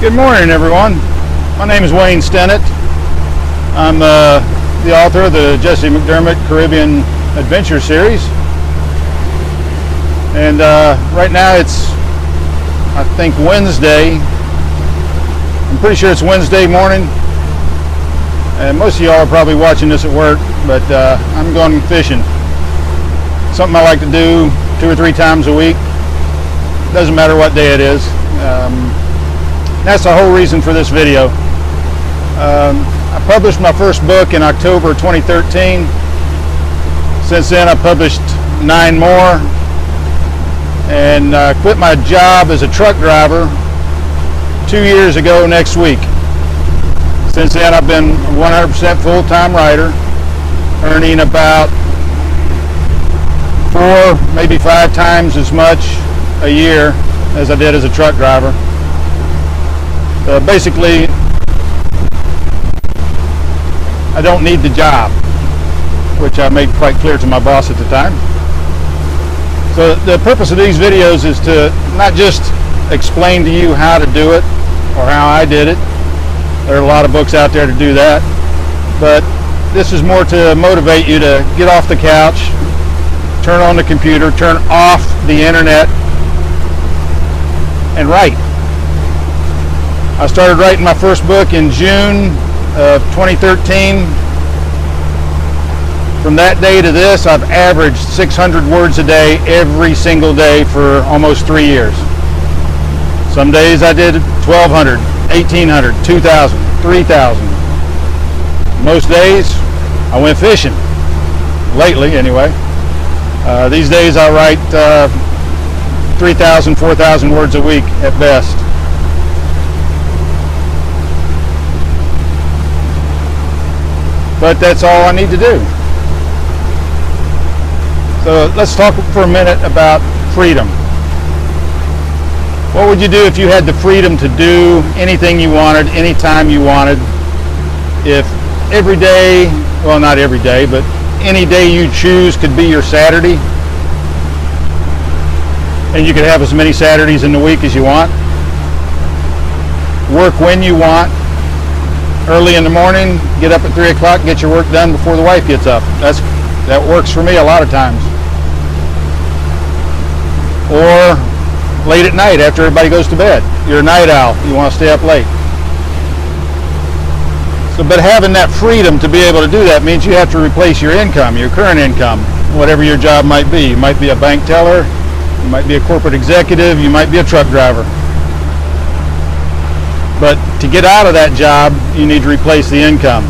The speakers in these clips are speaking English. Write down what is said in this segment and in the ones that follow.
Good morning, everyone. My name is Wayne Stennett. I'm the author of the Jesse McDermott Caribbean Adventure Series. And right now it's, I think, Wednesday. I'm pretty sure it's Wednesday morning. And most of y'all are probably watching this at work, but I'm going fishing. Something I like to do 2 or 3 times a week. Doesn't matter what day it is. That's the whole reason for this video. I published my first book in October 2013. Since then I published 9 more, and I quit my job as a truck driver 2 years ago next week. Since then I've been 100% full-time writer, earning about 4, maybe 5 times as much a year as I did as a truck driver. Basically, I don't need the job, which I made quite clear to my boss at the time. So the purpose of these videos is to not just explain to you how to do it or how I did it. There are a lot of books out there to do that, but this is more to motivate you to get off the couch, turn on the computer, turn off the internet, and write. I started writing my first book in June of 2013. From that day to this, I've averaged 600 words a day every single day for almost 3 years. Some days I did 1,200, 1,800, 2,000, 3,000. Most days I went fishing. Lately, anyway. These days I write 3,000, 4,000 words a week at best. But that's all I need to do. So let's talk for a minute about freedom. What would you do if you had the freedom to do anything you wanted, anytime you wanted? If every day, well, not every day, but any day you choose could be your Saturday, and you could have as many Saturdays in the week as you want. Work when you want. Early in the morning, get up at 3 o'clock, get your work done before the wife gets up. That works for me a lot of times. Or late at night after everybody goes to bed. You're a night owl. You want to stay up late. So, but having that freedom to be able to do that means you have to replace your income, your current income, whatever your job might be. You might be a bank teller, you might be a corporate executive, you might be a truck driver. But to get out of that job, you need to replace the income.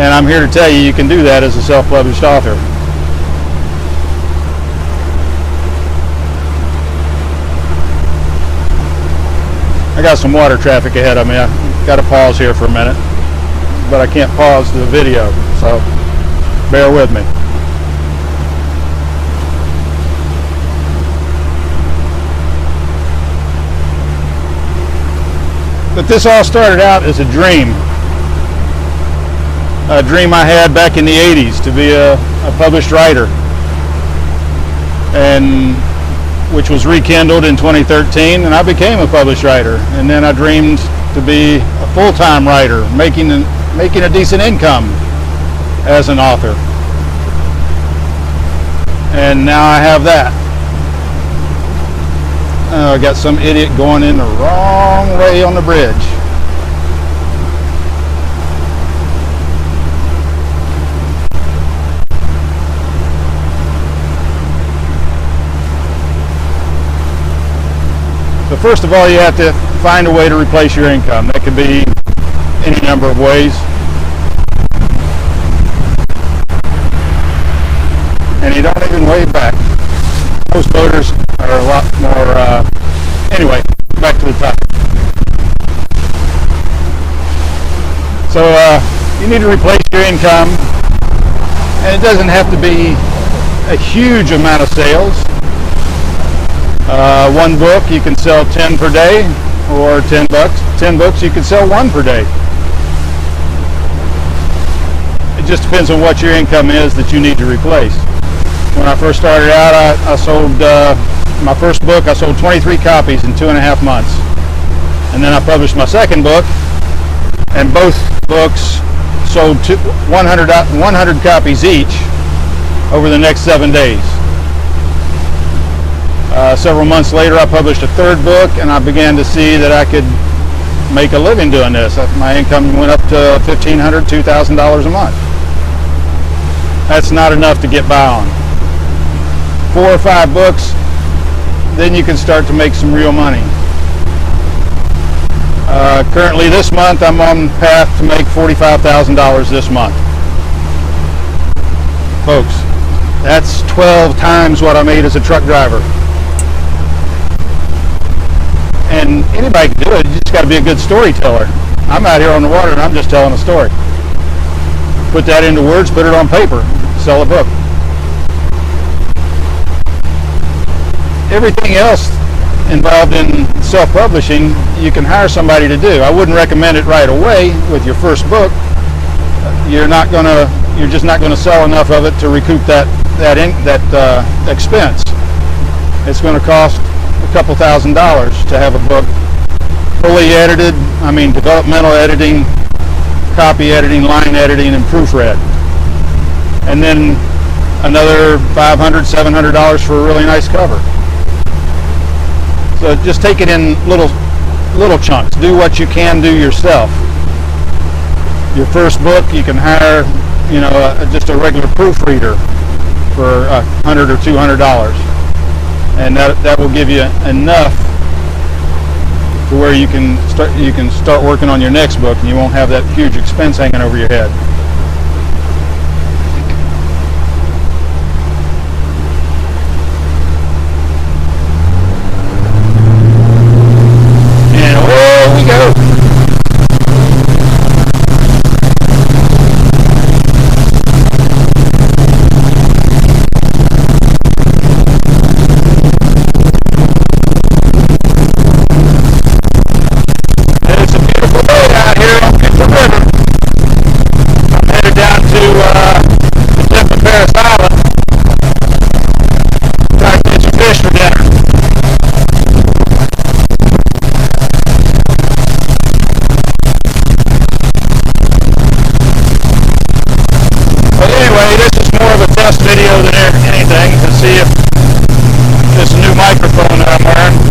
And I'm here to tell you, you can do that as a self-published author. I got some water traffic ahead of me. I got to pause here for a minute, but I can't pause the video, so bear with me. But this all started out as a dream I had back in the 80s to be a published writer, and which was rekindled in 2013, and I became a published writer. And then I dreamed to be a full-time writer, making a decent income as an author. And now I have that. I got some idiot going in the wrong way on the bridge. So first of all, you have to find a way to replace your income. That could be any number of ways. And you don't even wave back. Most voters are a lot more, anyway, back to the topic. So you need to replace your income, and it doesn't have to be a huge amount of sales. One book you can sell 10 per day, or 10 bucks. 10 books you can sell 1 per day. It just depends on what your income is that you need to replace. When I first started out, I sold my first book. I sold 23 copies in 2.5 months. And then I published my second book, and both books sold 100 copies each over the next 7 days. Several months later, I published a third book, and I began to see that I could make a living doing this. My income went up to $1,500, $2,000 a month. That's not enough to get by on. 4 or 5 books, then you can start to make some real money. Currently this month, I'm on path to make $45,000 this month. Folks, that's 12 times what I made as a truck driver. And anybody can do it. You just got to be a good storyteller. I'm out here on the water and I'm just telling a story. Put that into words, put it on paper, sell a book. Everything else involved in self-publishing, you can hire somebody to do. I wouldn't recommend it right away with your first book. You're just not going to sell enough of it to recoup that expense. It's going to cost a couple $1,000s to have a book fully edited. I mean, developmental editing, copy editing, line editing, and proofread. And then another $500, $700 for a really nice cover. So just take it in little chunks. Do what you can do yourself. Your first book, you can hire, just a regular proofreader for $100 or $200, and that will give you enough to where you can start working on your next book, and you won't have that huge expense hanging over your head. Video than anything to see if this new microphone that I'm wearing